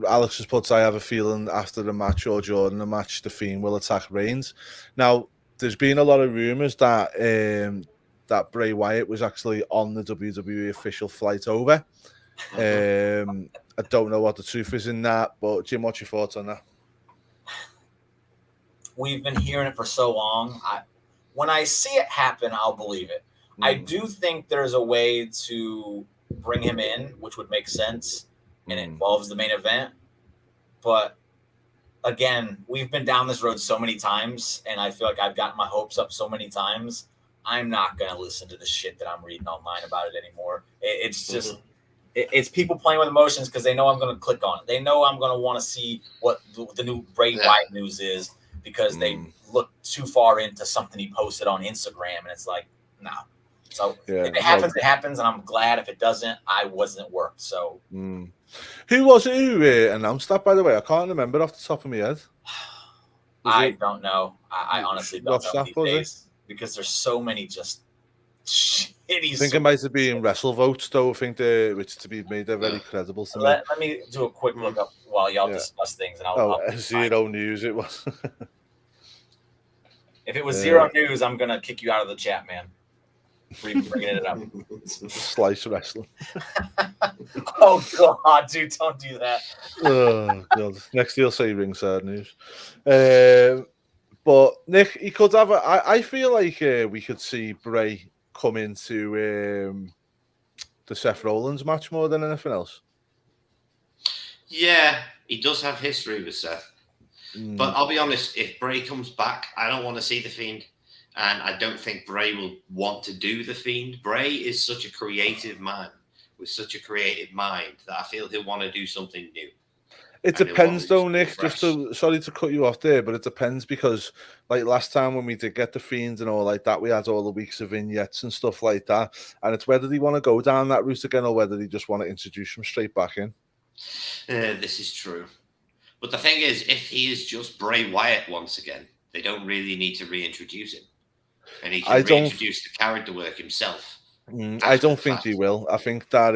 Alex has put, "I have a feeling after the match or during the match, the Fiend will attack Reigns." Now, there's been a lot of rumours that that Bray Wyatt was actually on the WWE official flight over. I don't know what the truth is in that, but Jim, what's your thoughts on that? We've been hearing it for so long. When I see it happen, I'll believe it. I do think there's a way to bring him in, which would make sense, and it involves the main event. But again, we've been down this road so many times, and I feel like I've gotten my hopes up so many times. I'm not going to listen to the shit that I'm reading online about it anymore. It's just... It's people playing with emotions because they know I'm going to click on it. They know I'm going to want to see what the new Bray Wyatt news is, because they look too far into something he posted on Instagram, and it's like, no. So if it happens, it happens, and I'm glad. If it doesn't, I wasn't worked. So who was it who announced that, by the way? I can't remember off the top of my head. I don't know. I honestly don't know these days, because there's so many just shitty. I think it might have been WrestleVotes, though. I think which to be made, they're very credible to me. Let me do a quick look up while y'all discuss things, and I'll Zero News it was. If it was Zero News, I'm gonna kick you out of the chat, man. For even bringing it up. Slice wrestling. Oh God, dude, don't do that. Oh God. Next he'll say Ringside News. But Nick, he could have I feel like we could see Bray come into the Seth Rollins match more than anything else. Yeah, he does have history with Seth. But I'll be honest, if Bray comes back, I don't want to see The Fiend. And I don't think Bray will want to do The Fiend. Bray is such a creative man with such a creative mind that I feel he'll want to do something new. It depends, though, Nick. Sorry to cut you off there, but it depends, because like last time when we did get The Fiend and all like that, we had all the weeks of vignettes and stuff like that. And it's whether they want to go down that route again or whether they just want to introduce him straight back in. This is true. But the thing is, if he is just Bray Wyatt once again, they don't really need to reintroduce him, and he can reintroduce the character work himself. I don't think they will. I think that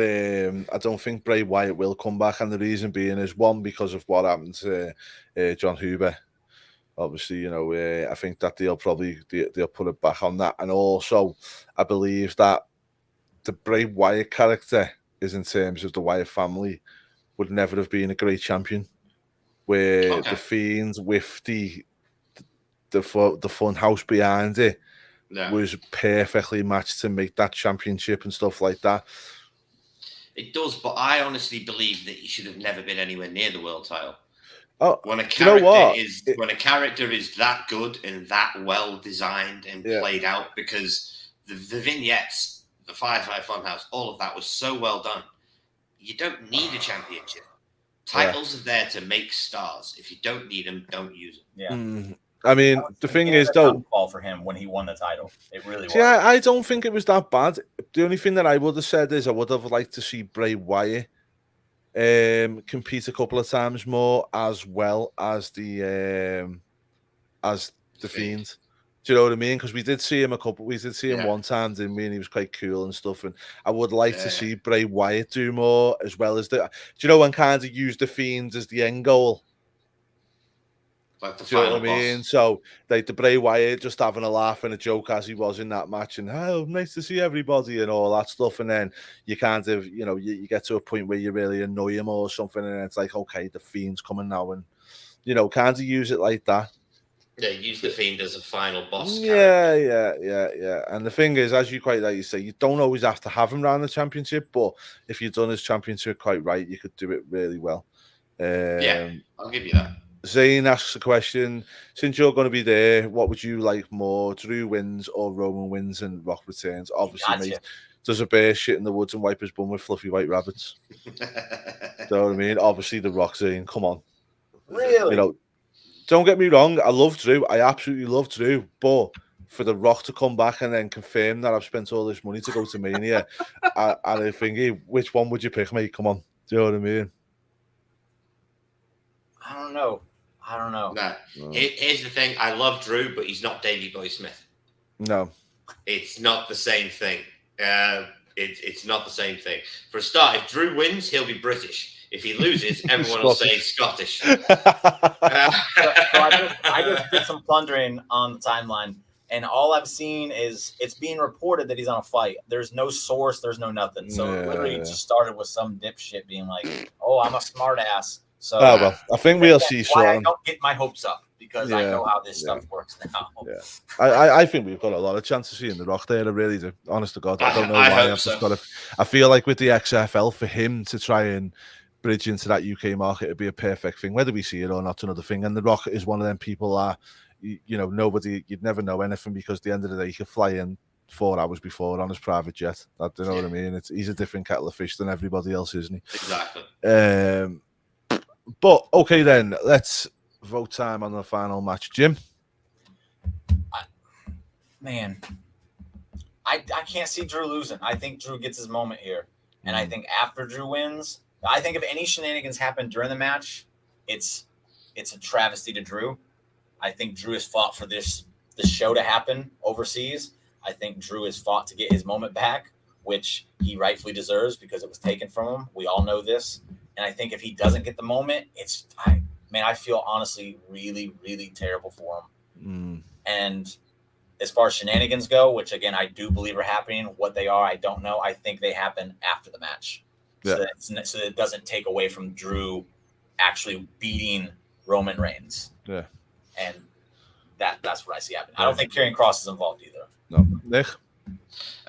I don't think Bray Wyatt will come back, and the reason being is one, because of what happened to John Huber. Obviously, you know, I think that they'll put it back on that, and also I believe that the Bray Wyatt character is, in terms of the Wyatt family, would never have been a great champion. Where the Fiend with the fun house behind it was perfectly matched to make that championship and stuff like that. It does, but I honestly believe that he should have never been anywhere near the world title. Oh, when a character is that good and that well designed and played out, because the vignettes, the Firefly Funhouse, all of that was so well done. You don't need a championship. Titles are there to make stars. If you don't need them, don't use them. Yeah. I mean, the thing is, though, fall for him when he won the title. It really was. Yeah, I don't think it was that bad. The only thing that I would have said is I would have liked to see Bray Wyatt compete a couple of times more, as well as the Fiend. Do you know what I mean? Because we did see him one time, didn't we? And he was quite cool and stuff. And I would like to see Bray Wyatt do more, as well as do you know, and kind of use the Fiend as the end goal. Like the do you know what I mean? So, like the Bray Wyatt just having a laugh and a joke as he was in that match, and nice to see everybody and all that stuff. And then you kind of, you know, you get to a point where you really annoy him or something, and it's like, okay, the Fiend's coming now, and you know, kind of use it like that. Yeah, use the Fiend as a final boss. Yeah. And the thing is, as you quite like you say, you don't always have to have him around the championship, but if you've done his championship quite right, you could do it really well. I'll give you that. Zane asks a question: since you're going to be there, what would you like more, Drew wins or Roman wins and Rock returns? Obviously, mate, does a bear shit in the woods and wipe his bum with fluffy white rabbits? You know what I mean? Obviously, the Rock, Zane. Come on. Really? You know, don't get me wrong. I love Drew. I absolutely love Drew. But for the Rock to come back and then confirm that I've spent all this money to go to Mania, I think, hey, which one would you pick, mate? Come on. Do you know what I mean? I don't know. No. Here's the thing. I love Drew, but he's not Davey Boy Smith. No. It's not the same thing. It's not the same thing. For a start, if Drew wins, he'll be British. If he loses, everyone will say Scottish. So I just did some plundering on the timeline, and all I've seen is it's being reported that he's on a fight. There's no source. There's no nothing. So literally just started with some dipshit being like, oh, I'm a smart ass. So well, I think we'll see. Why I don't get my hopes up, because I know how this stuff works now. Yeah, I think we've got a lot of chance of seeing the Rock there. I really do. Honest to God, I don't know why. I've just got to. I feel like with the XFL, for him to try and bridge into that UK market, it'd be a perfect thing. Whether we see it or not, another thing. And the Rock is one of them people that, you know, you'd never know anything, because at the end of the day, he could fly in 4 hours before on his private jet. You know what I mean? He's a different kettle of fish than everybody else, isn't he? Exactly. But okay, then let's vote time on the final match. Jim, man, I can't see Drew losing. I think Drew gets his moment here, and I think after Drew wins, I think if any shenanigans happen during the match, it's a travesty to Drew. I think Drew has fought for this show to happen overseas. I think Drew has fought to get his moment back, which he rightfully deserves because it was taken from him. We all know this. And I think if he doesn't get the moment, I feel honestly really, really terrible for him. And as far as shenanigans go, which again, I do believe are happening, what they are, I don't know. I think they happen after the match. So that it doesn't take away from Drew actually beating Roman Reigns. Yeah. And that's what I see happening. I don't think Karrion Kross is involved either. No. Nick?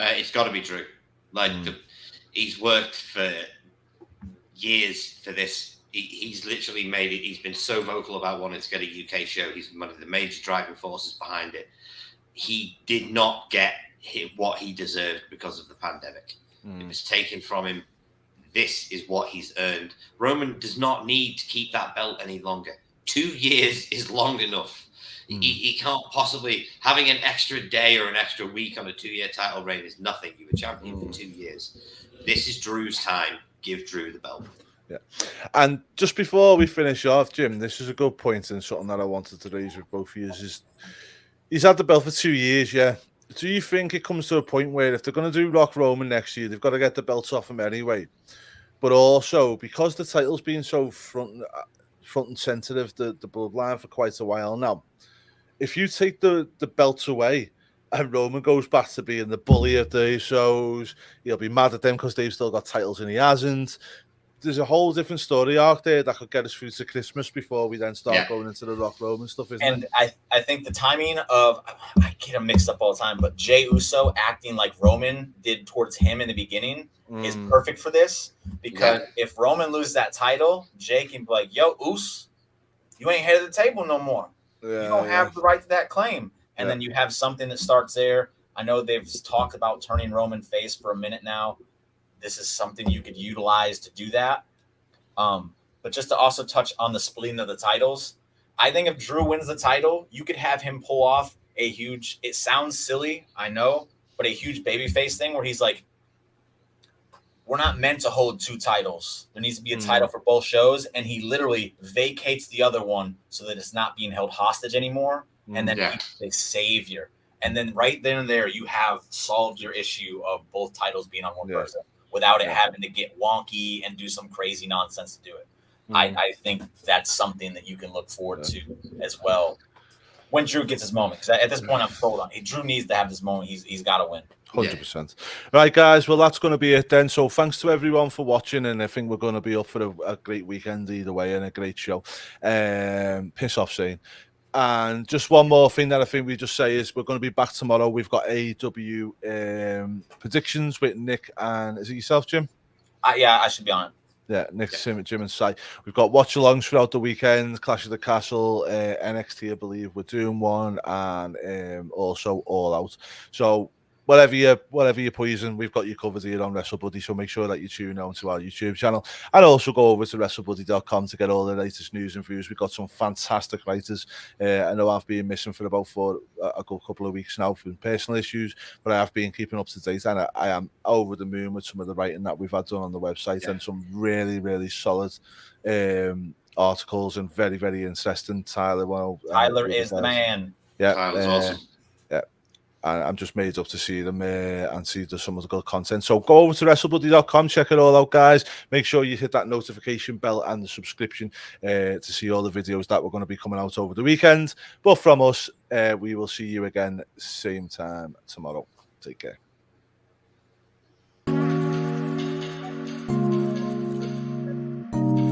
It's got to be Drew. He's worked for years for this. He's literally made it. He's been so vocal about wanting to get a UK show. He's one of the major driving forces behind it. He did not get what he deserved because of the pandemic. It was taken from him. This is what he's earned. Roman does not need to keep that belt any longer. 2 years is long enough. He can't possibly, having an extra day or an extra week on a 2-year title reign is nothing. You were champion for 2 years. This is Drew's time. Give Drew the belt. Yeah. And just before we finish off, Jim, this is a good point and something that I wanted to raise with both of you is he's had the belt for 2 years, yeah. Do you think it comes to a point where if they're going to do Rock Roman next year, they've got to get the belts off him anyway? But also, because the title's been so front and centre of the bloodline for quite a while now, if you take the belts away and Roman goes back to being the bully of the shows, he'll be mad at them because they've still got titles and he hasn't. There's a whole different story arc there that could get us through to Christmas before we then start going into the Rock Roman stuff, isn't it? I think the timing of, I get them mixed up all the time, but Jey Uso acting like Roman did towards him in the beginning is perfect for this, because if Roman loses that title, Jey can be like, yo, Uso, you ain't head of the table no more. You don't have the right to that claim. And then you have something that starts there. I know they've talked about turning Roman face for a minute now. This is something you could utilize to do that. But just to also touch on the splitting of the titles, I think if Drew wins the title, you could have him pull off a huge, it sounds silly, I know, but a huge babyface thing where he's like, we're not meant to hold 2 titles. There needs to be a title for both shows. And he literally vacates the other one so that it's not being held hostage anymore. And then he's a savior. And then right then and there, you have solved your issue of both titles being on one person without it having to get wonky and do some crazy nonsense to do it. I think that's something that you can look forward to as well when Drew gets his moment. Because at this point, I'm sold on it. Drew needs to have this moment. He's got to win. 100%. Right, guys. Well, that's going to be it then. So thanks to everyone for watching. And I think we're going to be up for a great weekend either way and a great show. Piss off, Shane. And just one more thing that I think we just say is we're going to be back tomorrow. We've got AEW predictions with Nick and is it yourself, Jim? I should be on it. Yeah, Nick, Jim and Sai. We've got watch-alongs throughout the weekend, Clash of the Castle, NXT, I believe we're doing one, and also All Out. So whatever you poison, we've got you covered here on WrestleBuddy. So make sure that you tune on to our YouTube channel and also go over to WrestleBuddy.com to get all the latest news and views. We've got some fantastic writers. I know I've been missing for about a good couple of weeks now for personal issues, but I have been keeping up to date, and I am over the moon with some of the writing that we've had done on the website and some really, really solid articles and very, very interesting. Tyler is the man. Yeah, Tyler's awesome. I'm just made up to see them and see some of the good content. So go over to WrestleBuddy.com, check it all out, guys. Make sure you hit that notification bell and the subscription to see all the videos that we're going to be coming out over the weekend. But from us, we will see you again same time tomorrow. Take care.